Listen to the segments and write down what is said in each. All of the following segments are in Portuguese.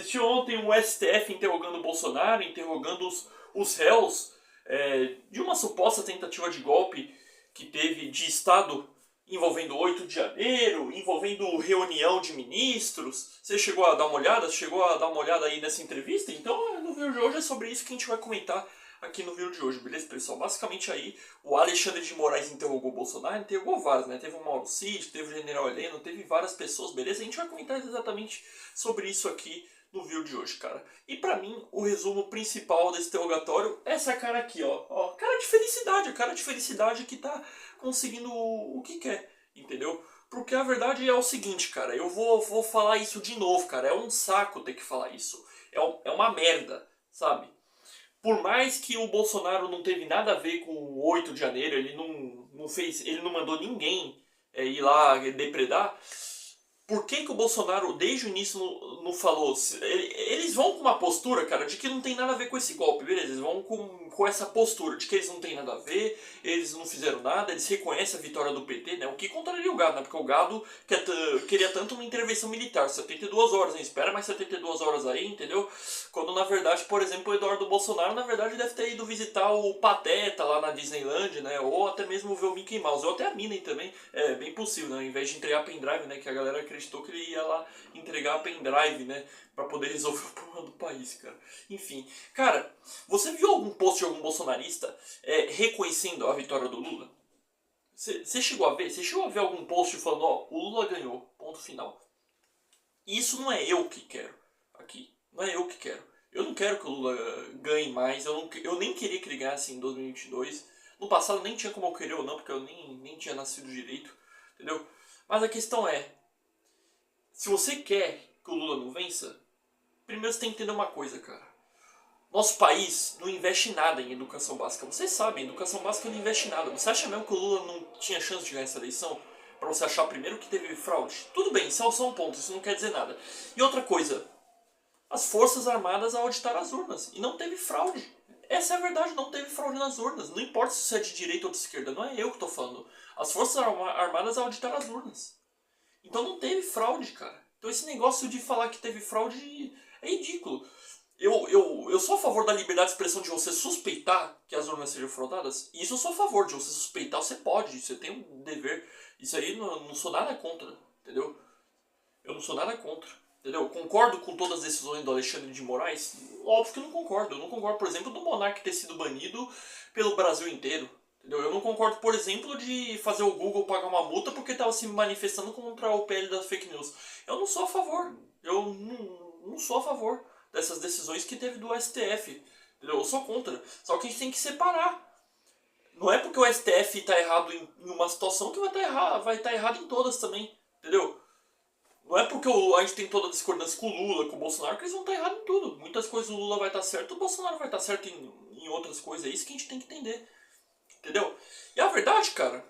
assisti ontem o STF interrogando o Bolsonaro, interrogando os réus de uma suposta tentativa de golpe que teve de Estado envolvendo 8 de janeiro, envolvendo reunião de ministros. Você chegou a dar uma olhada? Chegou a dar uma olhada aí nessa entrevista? Então, no vídeo de hoje é sobre isso que a gente vai comentar aqui no vídeo de hoje, beleza, pessoal? Basicamente aí, o Alexandre de Moraes interrogou o Bolsonaro, interrogou vários, né? Teve o Mauro Cid, teve o General Heleno, teve várias pessoas, beleza? A gente vai comentar exatamente sobre isso aqui no vídeo de hoje, cara. E pra mim, o resumo principal desse interrogatório é essa cara aqui, ó. Cara de felicidade, a cara de felicidade que tá conseguindo o que quer, entendeu? Porque a verdade é o seguinte, cara, eu vou falar isso de novo, cara. É um saco ter que falar isso. É uma merda, sabe? Por mais que o Bolsonaro não teve nada a ver com o 8 de janeiro, ele não mandou ninguém ir lá depredar. Por que o Bolsonaro desde o início não falou? Eles vão com uma postura, cara, de que não tem nada a ver com esse golpe, beleza? Eles vão com essa postura de que eles não tem nada a ver, eles não fizeram nada, eles reconhecem a vitória do PT, né? O que contraria o gado, né? Porque o gado queria tanto uma intervenção militar, 72 horas, né? Espera mais 72 horas aí, entendeu? Quando na verdade, por exemplo, o Eduardo Bolsonaro, na verdade, deve ter ido visitar o Pateta lá na Disneyland, né? Ou até mesmo ver o Mickey Mouse, ou até a Minnie também, é bem possível, né? Ao invés de entregar pendrive, né? Que a galera acreditou que ele ia lá entregar a pendrive, né? Pra poder resolver o problema do país, cara. Enfim, cara, você viu algum post de algum bolsonarista reconhecendo a vitória do Lula? Você chegou a ver? Você chegou a ver algum post falando, ó, o Lula ganhou, ponto final. E isso não é eu que quero aqui. Não é eu que quero. Eu não quero que o Lula ganhe mais. Eu nem queria que ele ganhasse em 2022. No passado nem tinha como eu querer ou não, porque eu nem tinha nascido direito. Entendeu? Mas a questão é, se você quer que o Lula não vença, primeiro você tem que entender uma coisa, cara. Nosso país não investe nada em educação básica. Vocês sabem, educação básica não investe nada. Você acha mesmo que o Lula não tinha chance de ganhar essa eleição? Pra você achar primeiro que teve fraude? Tudo bem, isso é só um ponto, isso não quer dizer nada. E outra coisa, as Forças Armadas auditaram as urnas e não teve fraude. Essa é a verdade, não teve fraude nas urnas. Não importa se você é de direita ou de esquerda, não é eu que tô falando. As Forças Armadas auditaram as urnas. Então não teve fraude, cara. Então esse negócio de falar que teve fraude é ridículo. Eu sou a favor da liberdade de expressão de você suspeitar que as urnas sejam fraudadas. E isso eu sou a favor de você suspeitar, você pode, você tem um dever. Isso aí não sou nada contra, entendeu? Eu não sou nada contra, entendeu? Eu concordo com todas as decisões do Alexandre de Moraes? Óbvio que eu não concordo. Eu não concordo, por exemplo, do Monark ter sido banido pelo Brasil inteiro. Entendeu? Eu não concordo, por exemplo, de fazer o Google pagar uma multa porque estava se manifestando contra o PL das fake news. Eu não sou a favor. Eu não sou a favor dessas decisões que teve do STF. Entendeu? Eu sou contra. Só que a gente tem que separar. Não é porque o STF está errado em uma situação que vai estar errado em todas também. Entendeu? Não é porque a gente tem toda a discordância com o Lula, com o Bolsonaro, que eles vão estar errados em tudo. Muitas coisas o Lula vai estar certo, o Bolsonaro vai estar certo em outras coisas. É isso que a gente tem que entender. Entendeu? E a verdade, cara,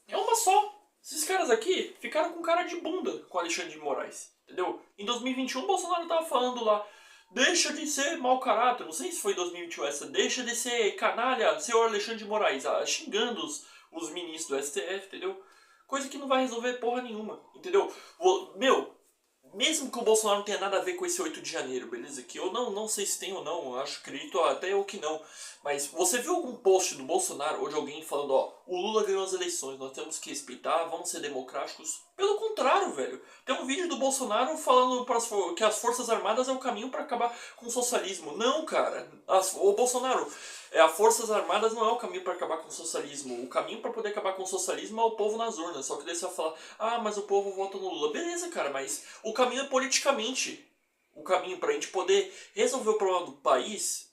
é uma só. Esses caras aqui ficaram com cara de bunda com o Alexandre de Moraes. Entendeu? Em 2021 o Bolsonaro tava falando lá, deixa de ser mau caráter, não sei se foi em 2021 essa, deixa de ser canalha, senhor Alexandre de Moraes, xingando os ministros do STF, entendeu? Coisa que não vai resolver porra nenhuma, entendeu? Meu, mesmo que o Bolsonaro não tenha nada a ver com esse 8 de janeiro, beleza? Que eu não sei se tem ou não, eu acredito até eu que não. Mas você viu algum post do Bolsonaro ou de alguém falando, ó, o Lula ganhou as eleições, nós temos que respeitar, vamos ser democráticos? Pelo contrário, velho. Tem um vídeo do Bolsonaro falando que as Forças Armadas é o caminho para acabar com o socialismo. Não, cara. O Bolsonaro, as Forças Armadas não é o caminho para acabar com o socialismo. O caminho para poder acabar com o socialismo é o povo nas urnas. Só que daí você vai falar, ah, mas o povo vota no Lula. Beleza, cara, mas o caminho é politicamente. O caminho pra gente poder resolver o problema do país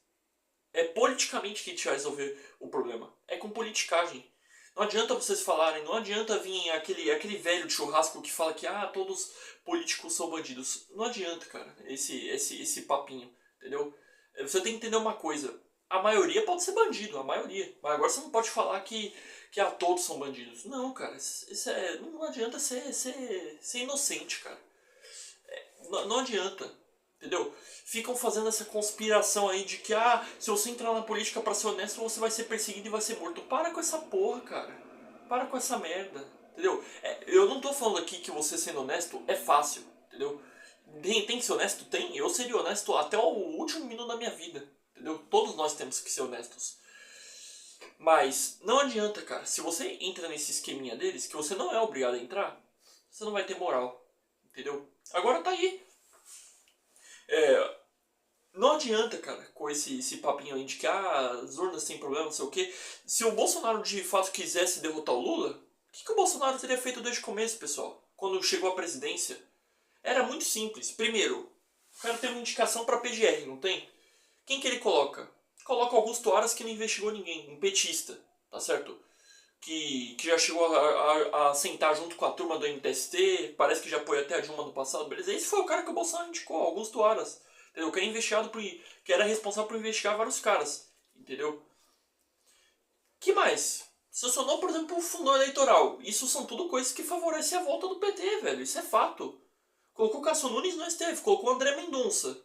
é politicamente que a gente vai resolver o problema. É com politicagem. Não adianta vocês falarem, não adianta vir aquele velho de churrasco que fala que todos políticos são bandidos. Não adianta, cara, esse papinho, entendeu? Você tem que entender uma coisa. A maioria pode ser bandido, a maioria. Mas agora você não pode falar que todos são bandidos. Não, cara, não adianta ser inocente, cara. Não adianta, entendeu? Ficam fazendo essa conspiração aí de que, se você entrar na política pra ser honesto, você vai ser perseguido e vai ser morto. Para com essa porra, cara. Para com essa merda, entendeu? Eu não tô falando aqui que você sendo honesto é fácil, entendeu? Tem que ser honesto? Tem. Eu seria honesto até o último minuto da minha vida. Entendeu? Todos nós temos que ser honestos. Mas não adianta, cara. Se você entra nesse esqueminha deles, que você não é obrigado a entrar, você não vai ter moral. Entendeu? Agora tá aí. Não adianta, cara, com esse papinho aí de que as urnas têm problema, não sei o quê. Se o Bolsonaro de fato quisesse derrotar o Lula, o que o Bolsonaro teria feito desde o começo, pessoal? Quando chegou à presidência? Era muito simples. Primeiro, o cara tem uma indicação pra PGR, não tem? Quem que ele coloca? Coloca Augusto Aras, que não investigou ninguém, um petista, tá certo? Que já chegou a sentar junto com a turma do MTST, parece que já apoiou até a Dilma no passado, beleza? Esse foi o cara que o Bolsonaro indicou, Augusto Aras, entendeu? Que era investigado que era responsável por investigar vários caras, entendeu? Que mais? Sancionou, por exemplo, o fundo eleitoral. Isso são tudo coisas que favorecem a volta do PT, velho. Isso é fato. Colocou o Cássio Nunes no STF, colocou o André Mendonça.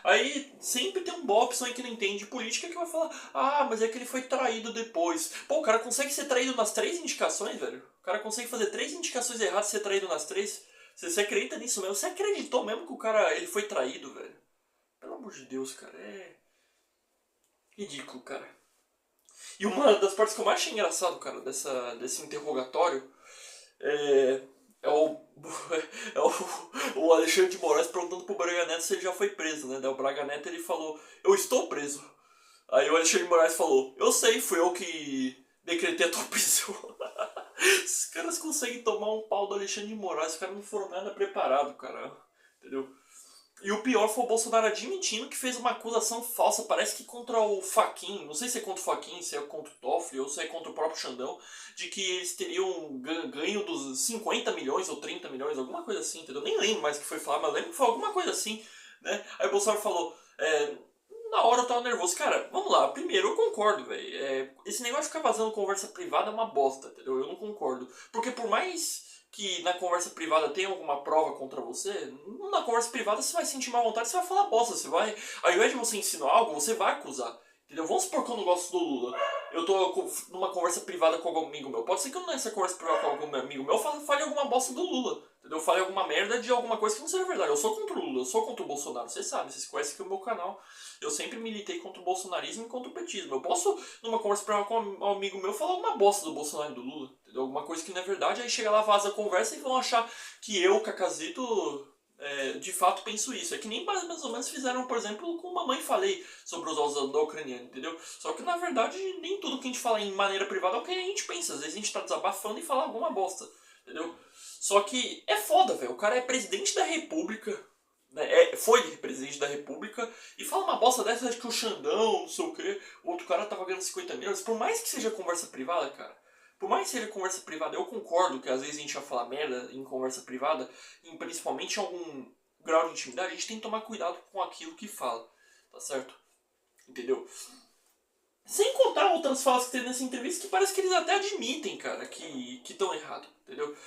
Aí sempre tem um bobson aí que não entende política que vai falar: ah, mas é que ele foi traído depois. Pô, o cara consegue ser traído nas 3 indicações, velho. O cara consegue fazer 3 indicações erradas e ser traído nas 3. Você acredita nisso mesmo? Você acreditou mesmo que o cara ele foi traído, velho? Pelo amor de Deus, cara. É ridículo, cara. E uma das partes que eu mais achei engraçado, cara, desse interrogatório é, é o, é o Alexandre de Moraes perguntando pro Braga Neto se ele já foi preso, né? Daí o Braga Neto ele falou: eu estou preso. Aí o Alexandre de Moraes falou: eu sei, fui eu que decretei a tua prisão. Os caras conseguem tomar um pau do Alexandre de Moraes, os caras não foram nada preparados, cara. Entendeu? E o pior foi o Bolsonaro admitindo que fez uma acusação falsa, parece que contra o Fachin, não sei se é contra o Fachin, se é contra o Toffoli ou se é contra o próprio Xandão, de que eles teriam ganho dos 50 milhões ou 30 milhões, alguma coisa assim, entendeu? Nem lembro mais o que foi falar, mas lembro que foi alguma coisa assim, né? Aí o Bolsonaro falou: na hora eu tava nervoso. Cara, vamos lá. Primeiro, eu concordo, velho. Esse negócio de ficar vazando conversa privada é uma bosta, entendeu? Eu não concordo. Porque por mais que na conversa privada tenha alguma prova contra você, na conversa privada você vai sentir má vontade, você vai falar bosta. Você vai, ao invés de você ensinar algo, você vai acusar. Entendeu? Vamos supor que eu não gosto do Lula. Eu tô numa conversa privada com algum amigo meu. Pode ser que eu nessa conversa privada com algum amigo meu fale alguma bosta do Lula. Entendeu? Fale alguma merda de alguma coisa que não seja verdade. Eu sou contra o Lula, eu sou contra o Bolsonaro. Vocês sabem, vocês conhecem aqui o meu canal. Eu sempre militei contra o bolsonarismo e contra o petismo. Eu posso, numa conversa privada com um amigo meu, falar alguma bosta do Bolsonaro e do Lula. Entendeu? Alguma coisa que não é verdade. Aí chega lá, vaza a conversa e vão achar que eu, Cacazito, de fato penso isso. É que nem mais ou menos fizeram, por exemplo, com Mamãe Falei sobre os autos da ucraniana, entendeu? Só que na verdade nem tudo que a gente fala em maneira privada é o que a gente pensa. Às vezes a gente tá desabafando e fala alguma bosta, entendeu? Só que é foda, velho. O cara é presidente da república, né? Foi presidente da república e fala uma bosta dessa de que o Xandão, não sei o que, o outro cara tava ganhando 50 milhões. Por mais que seja conversa privada, cara, por mais que seja conversa privada, eu concordo que às vezes a gente vai falar merda em conversa privada, e principalmente em algum grau de intimidade, a gente tem que tomar cuidado com aquilo que fala, tá certo? Entendeu? Sem contar outras falas que tem nessa entrevista que parece que eles até admitem, cara, que estão errados, entendeu?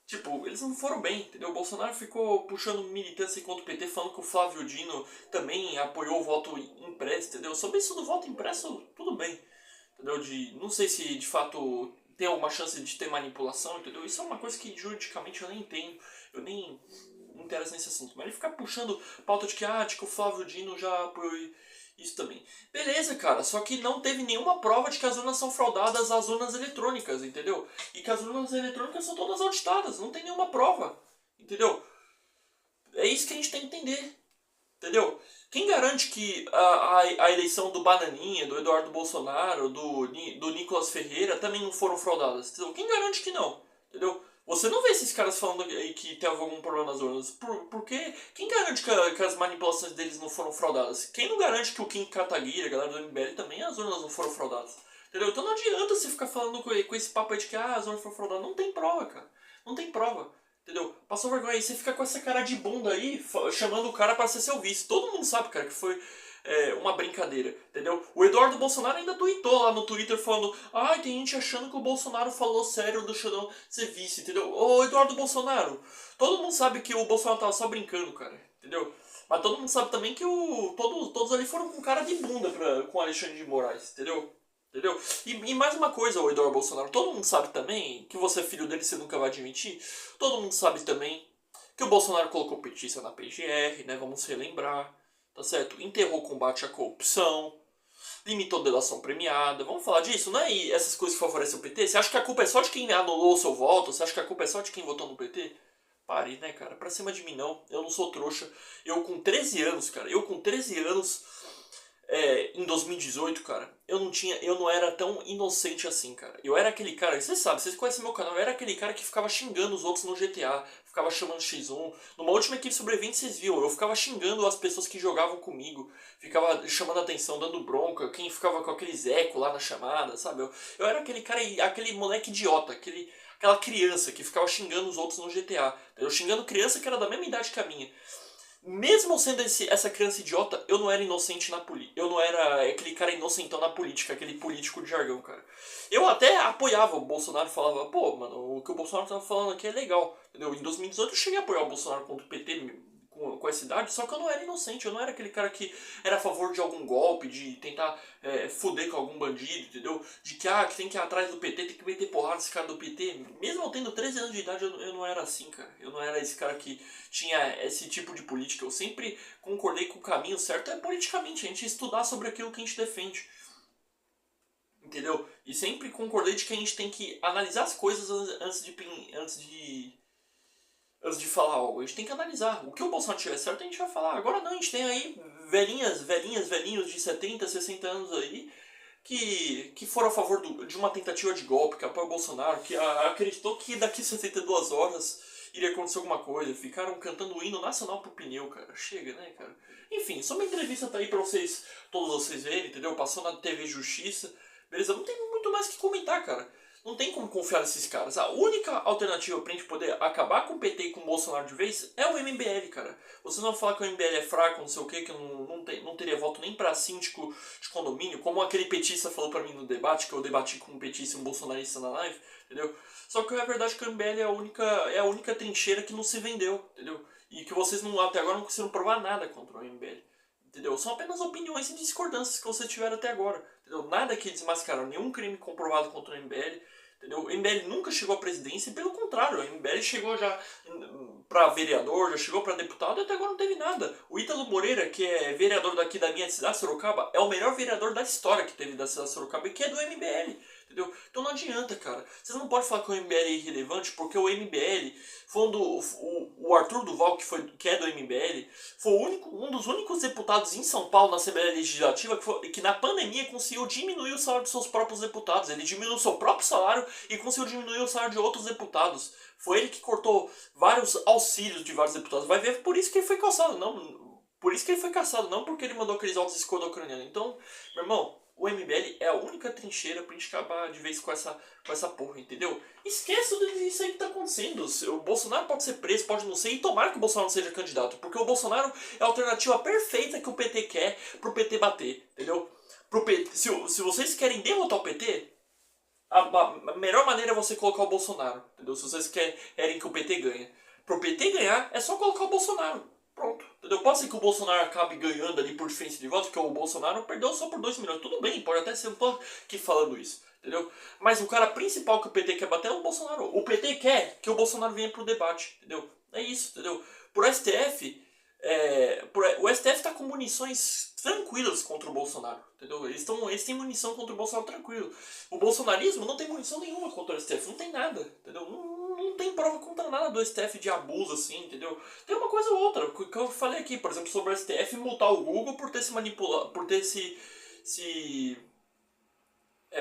Tipo, eles não foram bem, entendeu? O Bolsonaro ficou puxando militância contra o PT, falando que o Flávio Dino também apoiou o voto impresso, entendeu? Sobre isso do voto impresso, tudo bem, entendeu? Não sei se de fato tem alguma chance de ter manipulação, entendeu? Isso é uma coisa que juridicamente eu nem tenho, eu nem me interesso nesse assunto. Mas ele ficar puxando pauta de que o Flávio Dino já apoiou isso também. Beleza, cara, só que não teve nenhuma prova de que as urnas são fraudadas às urnas eletrônicas, entendeu? E que as urnas eletrônicas são todas auditadas, não tem nenhuma prova, entendeu? É isso que a gente tem que entender, entendeu? Quem garante que a eleição do Bananinha, do Eduardo Bolsonaro, do Nicolas Ferreira também não foram fraudadas, entendeu? Quem garante que não, entendeu? Você não vê esses caras falando aí que teve algum problema nas urnas. Porque quem garante que as manipulações deles não foram fraudadas? Quem não garante que o Kim Kataguiri, a galera do MBL, também as urnas não foram fraudadas? Entendeu? Então não adianta você ficar falando com esse papo aí de que as urnas foram fraudadas. Não tem prova, cara. Não tem prova. Entendeu? Passou vergonha aí. Você fica com essa cara de bunda aí, chamando o cara para ser seu vice. Todo mundo sabe, cara, que foi uma brincadeira, entendeu? O Eduardo Bolsonaro ainda tweetou lá no Twitter falando: ai, tem gente achando que o Bolsonaro falou sério do Xandão ser vice, entendeu? Ô, Eduardo Bolsonaro, todo mundo sabe que o Bolsonaro tava só brincando, cara, entendeu? Mas todo mundo sabe também que todos ali foram com cara de bunda com o Alexandre de Moraes, entendeu? Entendeu? E mais uma coisa, o Eduardo Bolsonaro, todo mundo sabe também que você é filho dele, você nunca vai admitir. Todo mundo sabe também que o Bolsonaro colocou petista na PGR, né? Vamos relembrar, tá certo? Enterrou o combate à corrupção, limitou delação premiada. Vamos falar disso, não é? E essas coisas que favorecem o PT? Você acha que a culpa é só de quem anulou o seu voto? Você acha que a culpa é só de quem votou no PT? Pare, né, cara? Pra cima de mim não. Eu não sou trouxa. Eu com 13 anos, cara. Eu com 13 anos em 2018, cara, eu não era tão inocente assim, cara. Eu era aquele cara, vocês sabem, vocês conhecem meu canal, eu era aquele cara que ficava xingando os outros no GTA, ficava chamando X1. Numa última equipe sobrevivente, vocês viram, eu ficava xingando as pessoas que jogavam comigo, ficava chamando atenção, dando bronca, quem ficava com aqueles eco lá na chamada, sabe? Eu era aquele cara, aquele moleque idiota, aquela criança que ficava xingando os outros no GTA. Eu xingando criança que era da mesma idade que a minha. Mesmo sendo essa criança idiota, eu não era inocente na política. Eu não era aquele cara inocentão na política, aquele político de jargão, cara. Eu até apoiava o Bolsonaro, falava, pô, mano, o que o Bolsonaro tava falando aqui é legal. Entendeu? Em 2018 eu cheguei a apoiar o Bolsonaro contra o PT com essa idade, só que eu não era inocente, eu não era aquele cara que era a favor de algum golpe, de tentar fuder com algum bandido, entendeu? De que tem que ir atrás do PT, tem que meter porrada nesse cara do PT. Mesmo eu tendo 13 anos de idade, eu não era assim, cara. Eu não era esse cara que tinha esse tipo de política. Eu sempre concordei com o caminho certo politicamente, a gente estudar sobre aquilo que a gente defende. Entendeu? E sempre concordei de que a gente tem que analisar as coisas antes de falar algo. A gente tem que analisar. O que o Bolsonaro tiver certo, a gente vai falar. Agora não, a gente tem aí velhinhos de 70, 60 anos aí que foram a favor de uma tentativa de golpe, que apoiam o Bolsonaro, que acreditou que daqui 72 horas iria acontecer alguma coisa. Ficaram cantando o hino nacional pro pneu, cara. Chega, né, cara? Enfim, só uma entrevista tá aí pra todos vocês verem, entendeu? Passou na TV Justiça. Beleza? Não tem muito mais que comentar, cara. Não tem como confiar nesses caras. A única alternativa pra gente poder acabar com o PT e com o Bolsonaro de vez é o MBL, cara. Vocês vão falar que o MBL é fraco, não sei o que não teria voto nem pra síndico de condomínio, como aquele petista falou pra mim no debate, que eu debati com um petista e um bolsonarista na live, entendeu? Só que a verdade é que o MBL é a única trincheira que não se vendeu, entendeu? E que vocês até agora não conseguiram provar nada contra o MBL. Entendeu? São apenas opiniões e discordâncias que vocês tiveram até agora. Entendeu? Nada que desmascaram, nenhum crime comprovado contra o MBL. Entendeu? O MBL nunca chegou à presidência e pelo contrário, o MBL chegou já para vereador, já chegou para deputado e até agora não teve nada. O Ítalo Moreira, que é vereador daqui da minha cidade, Sorocaba, é o melhor vereador da história que teve da cidade de Sorocaba e que é do MBL. Entendeu? Então não adianta, cara. Vocês não podem falar que o MBL é irrelevante porque o MBL foi o Arthur Duval, que é do MBL, foi um dos únicos deputados em São Paulo na Assembleia Legislativa que na pandemia conseguiu diminuir o salário dos seus próprios deputados. Ele diminuiu o seu próprio salário e conseguiu diminuir o salário de outros deputados. Foi ele que cortou vários auxílios de vários deputados. Vai ver, por isso que ele foi caçado, não. Por isso que ele foi caçado, não porque ele mandou aqueles autos escudo ucraniano. Então, meu irmão, o MBL é a única trincheira pra gente acabar de vez com essa porra, entendeu? Esqueça disso aí que tá acontecendo. O Bolsonaro pode ser preso, pode não ser, e tomara que o Bolsonaro não seja candidato, porque o Bolsonaro é a alternativa perfeita que o PT quer pro PT bater, entendeu? Se vocês querem derrotar o PT, a melhor maneira é você colocar o Bolsonaro, entendeu? Se vocês querem que o PT ganhe. Pro PT ganhar, é só colocar o Bolsonaro. Pronto, entendeu? Pode ser que o Bolsonaro acabe ganhando ali por diferença de votos, porque o Bolsonaro perdeu só por 2 milhões. Tudo bem, pode até ser, eu não tô aqui falando isso, entendeu? Mas o cara principal que o PT quer bater é o Bolsonaro. O PT quer que o Bolsonaro venha pro debate, entendeu? É isso, entendeu? Por STF, o STF tá com munições tranquilas contra o Bolsonaro, entendeu? Eles têm munição contra o Bolsonaro tranquilo. O bolsonarismo não tem munição nenhuma contra o STF, não tem nada, entendeu? Não tem prova contra nada do STF de abuso, assim, entendeu? Tem uma coisa ou outra, que eu falei aqui, por exemplo, sobre o STF multar o Google por ter se manipulado, por ter se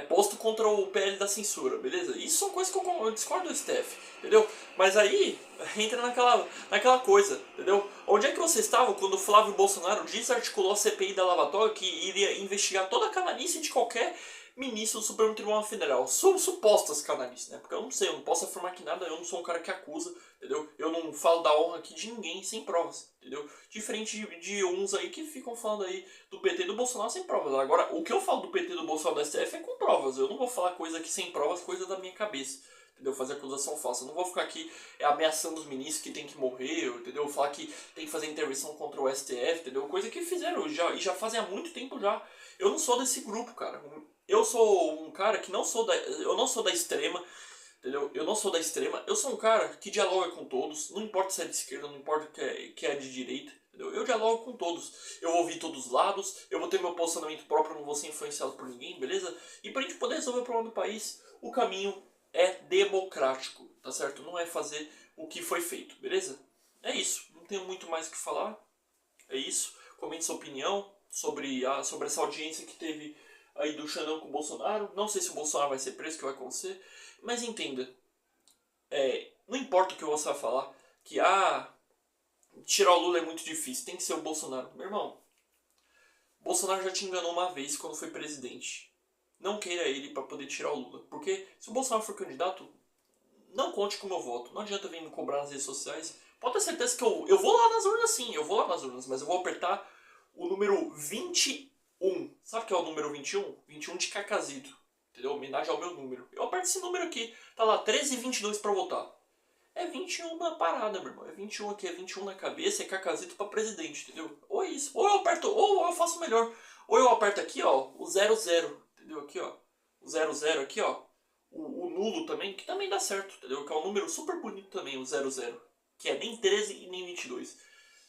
posto contra o PL da censura, beleza? Isso são coisas que eu discordo do STF, entendeu? Mas aí entra naquela coisa, entendeu? Onde é que você estava quando o Flávio Bolsonaro desarticulou a CPI da Lava Toga, que iria investigar toda a canalice de qualquer ministro do Supremo Tribunal Federal? Supostas canalices, né? Porque eu não sei, eu não posso afirmar que nada, eu não sou um cara que acusa, entendeu? Eu não falo da honra aqui de ninguém sem provas, entendeu? Diferente de uns aí que ficam falando aí do PT e do Bolsonaro sem provas. Agora, o que eu falo do PT e do Bolsonaro da STF é com provas. Eu não vou falar coisa aqui sem provas, coisa da minha cabeça, entendeu? Fazer acusação falsa. Eu não vou ficar aqui ameaçando os ministros que tem que morrer, entendeu? Falar que tem que fazer intervenção contra o STF, entendeu? Coisa que fizeram e já fazem há muito tempo já. Eu não sou desse grupo, cara. eu sou um cara que eu não sou da extrema, entendeu? Eu não sou da extrema, eu sou um cara que dialoga com todos, não importa se é de esquerda, não importa que é de direita, entendeu? Eu dialogo com todos, eu vou ouvir todos os lados, eu vou ter meu posicionamento próprio, eu não vou ser influenciado por ninguém, beleza? E pra gente poder resolver o problema do país, o caminho é democrático, tá certo? Não é fazer o que foi feito, beleza? É isso, não tenho muito mais o que falar, é isso. Comente sua opinião sobre essa audiência que teve aí do Xandão com o Bolsonaro. Não sei se o Bolsonaro vai ser preso, o que vai acontecer, mas entenda, não importa o que você vai falar, que tirar o Lula é muito difícil, tem que ser o Bolsonaro. Meu irmão, Bolsonaro já te enganou uma vez quando foi presidente. Não queira ele para poder tirar o Lula, porque se o Bolsonaro for candidato, não conte com o meu voto. Não adianta vir me cobrar nas redes sociais. Pode ter certeza que eu vou lá nas urnas sim, eu vou lá nas urnas, mas eu vou apertar o número 21. Sabe o que é o número 21? 21 de Cacazito. Entendeu? Homenagem ao meu número. Eu aperto esse número aqui. Tá lá, 13,22 pra votar. É 21 na parada, meu irmão. É 21 aqui, é 21 na cabeça, é Cacazito pra presidente, entendeu? Ou é isso. Ou eu aperto, ou eu faço melhor. Ou eu aperto aqui, ó, o 00. Entendeu? Aqui, ó. O 00 aqui, ó. O nulo também, que também dá certo, entendeu? Que é um número super bonito também, o 00. Que é nem 13 e nem 22.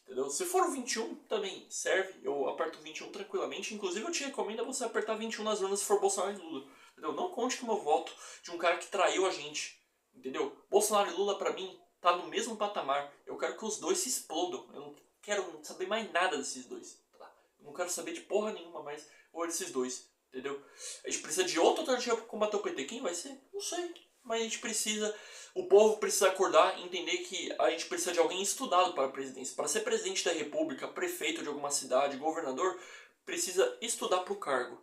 Entendeu? Se for o 21, também serve. Eu aperto o 21 tranquilamente. Inclusive, eu te recomendo você apertar 21 nas urnas se for Bolsonaro e Lula. Entendeu? Não conte com o meu voto de um cara que traiu a gente. Entendeu? Bolsonaro e Lula, pra mim, tá no mesmo patamar. Eu quero que os dois se explodam. Eu não quero saber mais nada desses dois. Tá? Eu não quero saber de porra nenhuma mais ou desses dois. Entendeu? A gente precisa de outra alternativa pra combater o PT. Quem vai ser? Não sei. Mas a gente precisa... O povo precisa acordar e entender que a gente precisa de alguém estudado para a presidência. Para ser presidente da república, prefeito de alguma cidade, governador, precisa estudar para o cargo.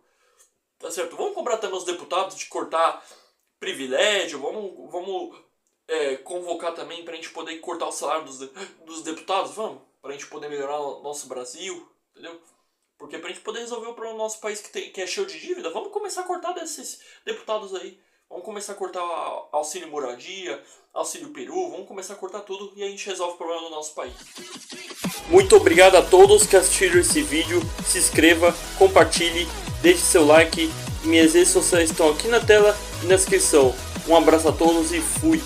Tá certo? Vamos cobrar também os deputados de cortar privilégio, vamos convocar também para a gente poder cortar o salário dos deputados, vamos? Para a gente poder melhorar o nosso Brasil, entendeu? Porque para a gente poder resolver o problema do nosso país que é cheio de dívida, vamos começar a cortar desses deputados aí. Vamos começar a cortar auxílio moradia, auxílio peru, vamos começar a cortar tudo e a gente resolve o problema do nosso país. Muito obrigado a todos que assistiram esse vídeo. Se inscreva, compartilhe, deixe seu like. Minhas redes sociais estão aqui na tela e na descrição. Um abraço a todos e fui!